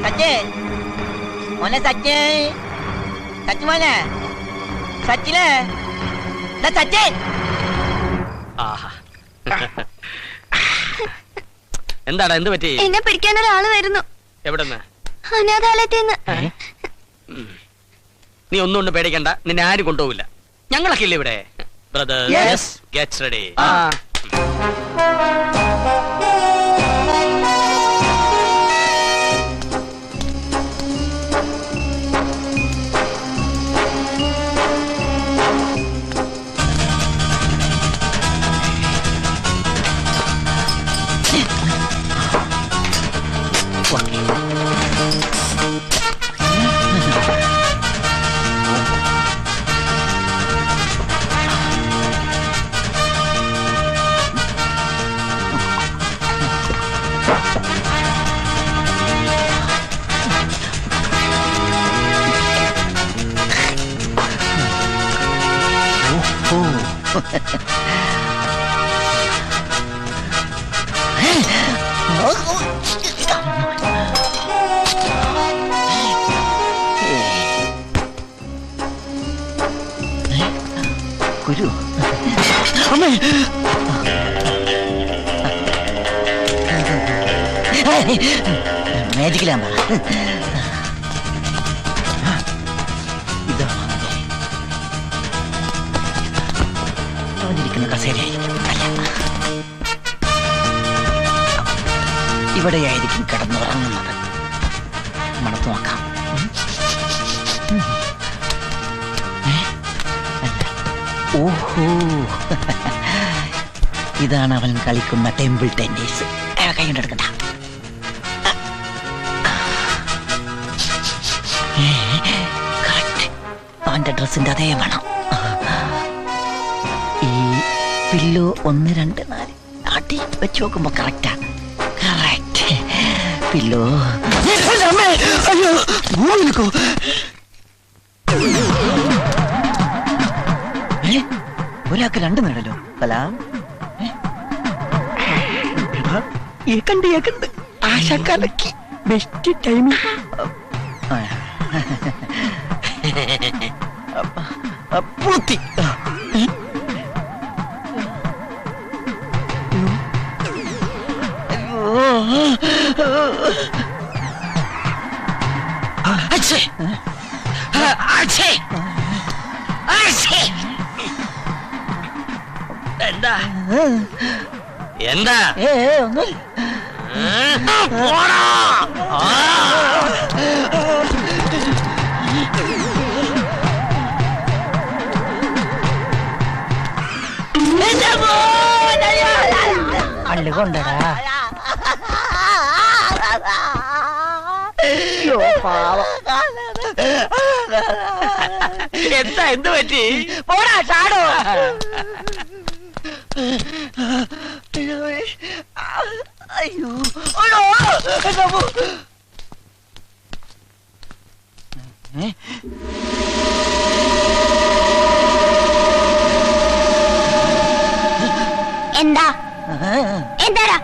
സച്ചേ മോനെ, സച്ചേ, സച്ചു മോനെ, സച്ചിലേ, സച്ചേ. എന്താടാ, എന്ത് പറ്റി? എന്നെ പിടിക്കാൻ ഒരാള് വരുന്നു. എവിടെന്ന്? അനാഥാലയത്തിന്ന്. നീ ഒന്നും പേടിക്കണ്ട, നിന്നെ ആരും കൊണ്ടുപോകില്ല. ഞങ്ങളൊക്കെ ഇല്ല ഇവിടെ. Brothers, get ready. ഗുരു, അമ്മേ, മാജിക്കലാ. ഇതാ ിരിക്കുന്ന കസേരയായിരിക്കും. അല്ല, ഇവിടെയായിരിക്കും കിടന്നുറങ്ങുന്നത്. മണത്ത് നോക്കാം. ഓഹോ, ഇതാണ് അവൻ കളിക്കുന്ന ടെമ്പിൾ ടെന്നീസ്. കൈ കൊണ്ടെടുക്കണ്ട. അവന്റെ ഡ്രസ്സിന്റെ അതേ വേണം. ഈ പില്ലോ 1, 2, 4 ആട്ടി വെച്ച് നോക്കുമ്പോ കറക്റ്റാ. Correct pillow. ഒരാൾക്ക് 2 നേടല്ലോ. സലാം. ഏക്കണ്ട് ആശാക്കാലക്ക് ബെസ്റ്റ് ടൈമിംഗ്. പൂത്തി. എന്താ എന്താ? ഒന്നുമില്ല. അള്ളു കൊണ്ടടാ. എന്താ, എന്ത് പറ്റി? പോടാ ചാടോ. അയ്യോ, എന്താ എന്താടാ?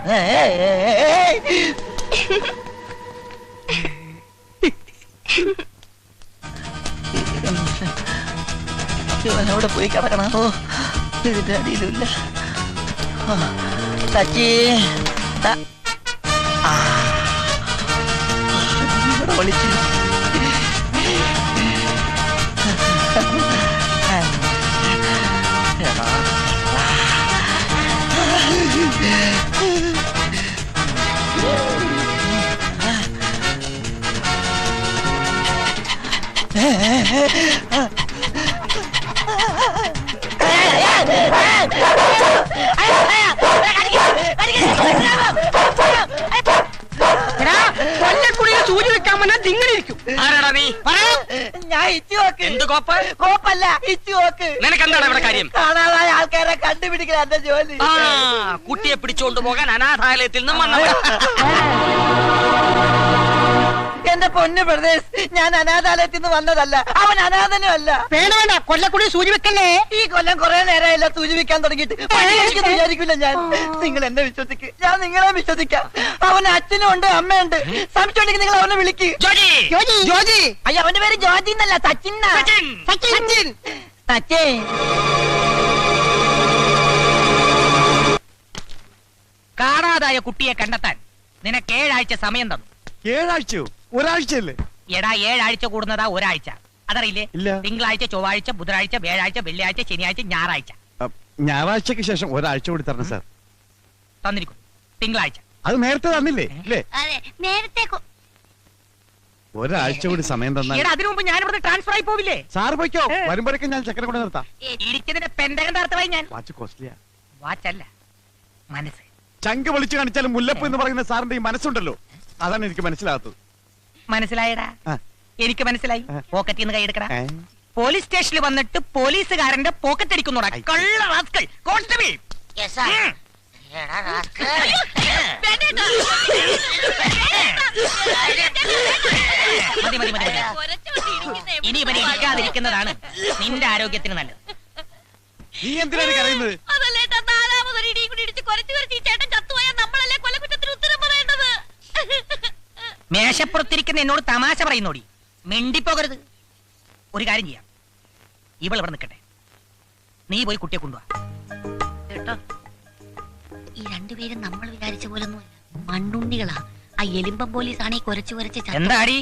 അവിടെ പോയി കിടക്കണോ? ഇതിന്റെ അടിയിലുമില്ല. സച്ചി, ഇവിടെ വിളിച്ചു. സൂചി വെക്കാമെന്നാ തിങ്ങളിരിക്കും. ആരാടാ നീ? ഞാൻ ഇച്ചുവോക്ക്. എന്ത് കോപ്പ്? കോപ്പല്ല, ഇച്ചുവോക്ക്. നിനക്കെന്താണ് ഇവിടെ കാര്യം? കാണാതായ ആൾക്കാരെ കണ്ടുപിടിക്കല എന്റെ ജോലി. കുട്ടിയെ പിടിച്ചുകൊണ്ട് പോകാൻ അനാഥാലയത്തിൽ നിന്നും വന്നവൻ. എന്റെ പൊന്നു ബ്രദേഴ്സ്, ഞാൻ അനാഥാലയത്തിൽ നിന്ന് വന്നതല്ല, അവൻ അനാഥനും അല്ല. വേണ്ട കൊല്ലക്കുടി സൂചി വെക്കല്ലേ. ഈ കൊല്ലം കുറെ നേരമല്ല സൂചിപ്പിക്കാൻ തുടങ്ങിയിട്ട്. വിചാരിക്കില്ല ഞാൻ. നിങ്ങൾ എന്നെ വിശ്വസിക്ക്, ഞാൻ നിങ്ങളെ വിശ്വസിക്കാം. അവന് അച്ഛനും ഉണ്ട്, അമ്മയുണ്ട്. സംശയമുണ്ടെങ്കിൽ നിങ്ങൾ അവനെ വിളിക്ക്. ജോജി അയ്യോ, അവന്റെ പേര് ജോജി എന്നല്ല, സച്ചിൻ. സച്ചിൻ. കാണാതായ കുട്ടിയെ കണ്ടെത്താൻ നിനക്ക് 7 ആഴ്ച സമയം തന്നു. 7 ആഴ്ചയോ? ഒരാഴ്ചയല്ലേ? എടാ 7 ആഴ്ച കൂടുന്നതാ ഒരാഴ്ച, അതറിയില്ലേ? ഇല്ല. തിങ്കളാഴ്ച, ചൊവ്വാഴ്ച, ബുധനാഴ്ച, വ്യാഴാഴ്ച, വെള്ളിയാഴ്ച, ശനിയാഴ്ച, ഞായറാഴ്ച. ഞായറാഴ്ചക്ക് ശേഷം ഒരാഴ്ച കൂടി തരണം സാർ. തന്നിരിക്കും. തിങ്കളാഴ്ച. അത് നേരത്തെ തന്നില്ലേ? ഇല്ലേ? അതെ, നേരത്തെ ഒരാഴ്ച കൂടി സമയം തന്നാൽ എടാ അതിനു മുമ്പ് ഞാൻ ഇവിടുന്ന് ട്രാൻസ്ഫർ ആയി പോവില്ലേ? സാർ പോയിക്കോ. വരുമ്പോഴേക്കും ഞാൻ ചെക്കനെ കൊണ്ട് നിർത്താം. ഇടിച്ചതിന്റെ പെന്തകം തർത്തമായി ഞാൻ. വാച്ച് കോസ്റ്റ്ലിയാ. വാച്ചല്ല, മനസ്സ്. ചങ്ക് വിളിച്ചു കാണിച്ചാലും മുല്ലപ്പ് എന്ന് പറയുന്ന സാറിന്റെ ഈ മനസ്സുണ്ടല്ലോ, അതാണ് എനിക്ക് മനസ്സിലാകത്തത്. മനസ്സിലായടാ? ആ. എനിക്ക് മനസ്സിലായി. ആ. പോക്കറ്റിൽ നിന്ന് കൈയെടുക്കടാ. ഏ? പോലീസ് സ്റ്റേഷനിൽ വന്നിട്ട് പോലീസുകാരന്റെ പോക്കറ്റ് അടിക്കുന്നോടാ. കള്ള റാസ്കൽ. കോൺസ്റ്റബിൾ. മതി മതി മതി മതി. ഇനി ഇവനെ ഇരിക്കാതിരിക്കുന്നതാണ് നിന്റെ ആരോഗ്യത്തിന് നല്ലത്. നീ എന്തിനാണ് കരയുന്നത്? മേശപ്പുറത്തിരിക്കുന്ന എന്നോട് തമാശ പറയുന്നോടി. മിണ്ടിപ്പോകരുത്. ഒരു കാര്യം ചെയ്യാം, ഇവൾ ഇവിടെ നിൽക്കട്ടെ, നീ പോയി കുട്ടിയെ കൊണ്ടുവാ. കേട്ടോ, ഈ രണ്ടുപേരും നമ്മൾ വിചാരിച്ച പോലൊന്നും മണ്ണുണ്ണികളാ. ആ എലിമ്പം പോലീസ് ആണെ കുരച്ച് എന്താടി?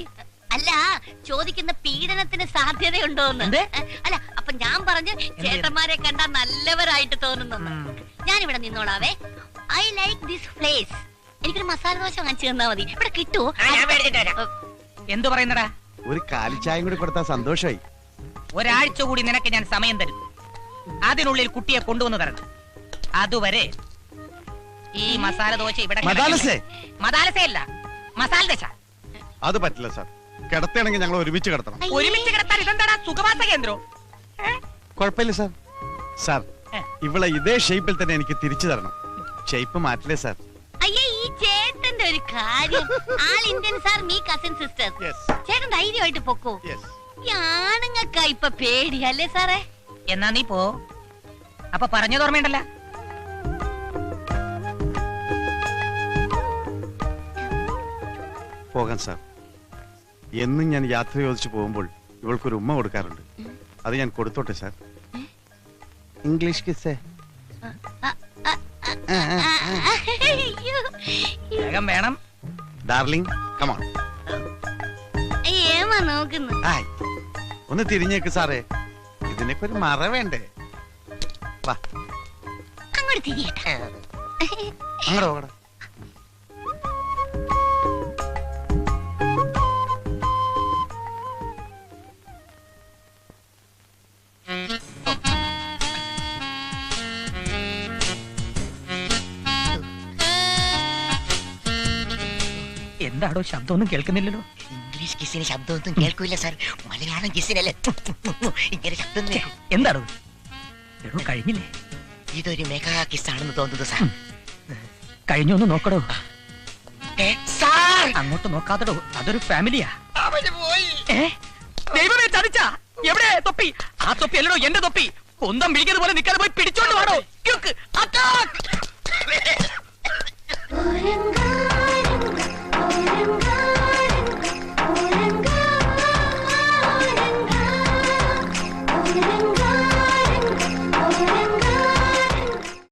അല്ല, ചോദിക്കുന്ന പീഡനത്തിന് സാധ്യതയുണ്ടോന്ന്. എന്ത്? അല്ല, അപ്പൊ ഞാൻ പറഞ്ഞു ചേട്ടന്മാരെ കണ്ടാ നല്ലവരായിട്ട് തോന്നുന്നു. ഞാനിവിടെ നിന്നോളാവേ. I like this place. എനിക്കൊരു മസാല ദോശ വാങ്ങിച്ചു തന്നാ മതി. ഇവിടെ കിട്ടുമോ? എന്തു പറയുന്നടാ? ഒരു കാലിച്ചായം കൂടി കൊടുത്താൽ സന്തോഷമായി. ഒരാഴ്ച കൂടി നിനക്ക് ഞാൻ സമയം തരും. അതിനുള്ളിൽ കുട്ടിയെ കൊണ്ടുവന്ന് തരണം. അതുവരെ ഈ മസാല ദോശ ഇവിടെ മസാലസയല്ല, മസാല ദശ. അത് പറ്റില്ല സാർ. കിടത്തയാണെങ്കിൽ ഞങ്ങൾ ഒരുമിച്ച് കിടത്തണം. ഒരുമിച്ച് കിടത്താൻ ഇതെന്താടാ സുഖവാസ കേന്ദ്രം? കുഴപ്പമില്ല സാർ. സാർ, ഇവളെ ഇതേ ഷേപ്പിൽ തന്നെ എനിക്ക് തിരിച്ചു തരണം. ഷേപ്പ് മാറ്റില്ലേ സാർ? അയ്യേ, ഈ ചേട്ടന്റെ ഒരു കാര്യം. ആൾ Indian sir, me cousin sister. ചേട്ടൻ ധൈര്യമായിട്ട് പൊക്കോ. ഈ ആണുങ്ങൾക്കാ ഇപ്പൊ പേടിയല്ലേ സാറേ? എന്നാ നീ പോ. അപ്പൊ പറഞ്ഞത് ഓർമ്മയുണ്ടല്ല? പോകാം സാർ. എന്നും ഞാൻ യാത്ര ചോദിച്ചു പോകുമ്പോൾ ഇവൾക്കൊരു ഉമ്മ കൊടുക്കാറുണ്ട്. അത് ഞാൻ കൊടുത്തോട്ടെ സാർ? ഇംഗ്ലീഷ് കിസ്സേ. വേഗം വേണം. Darling, come on. ഏമാ നോക്കുന്നു. ഒന്ന് തിരിഞ്ഞേക്ക് സാറേ. ഇതിനൊക്കെ ഒരു മറ വേണ്ടേ? വാ, അങ്ങോട്ട് തിരിയട്ടെ. അങ്ങോട്ട് പോകട. എന്താടോ ശബ്ദമൊന്നും കേൾക്കുന്നില്ലല്ലോ? ഇംഗ്ലീഷ് കിസിന് ശബ്ദമൊന്നും കേൾക്കൂല സാർ. മലയാളം കിസിനല്ലേ ഇങ്ങനെ ശബ്ദം. എന്താടോ? എടോ കഴിഞ്ഞില്ലേ? ഇതൊരു മെഗാ കിസാണെന്ന് തോന്നുന്നു സാർ. കഴിഞ്ഞൊന്ന് നോക്കടോ. സാർ, അങ്ങോട്ട് നോക്കാത്തടോ, അതൊരു ഫാമിലിയാ. അവര് പോയി. ദൈവമേ, ചതിച്ച. എവിടെ തൊപ്പി? ആ തൊപ്പി അല്ലടോ എന്റെ തൊപ്പി. കൊന്തം പിടിക്കുന്നത് പോലെ നിൽക്കാതെ പോയി പിടിച്ചോണ്ട് വാടോ.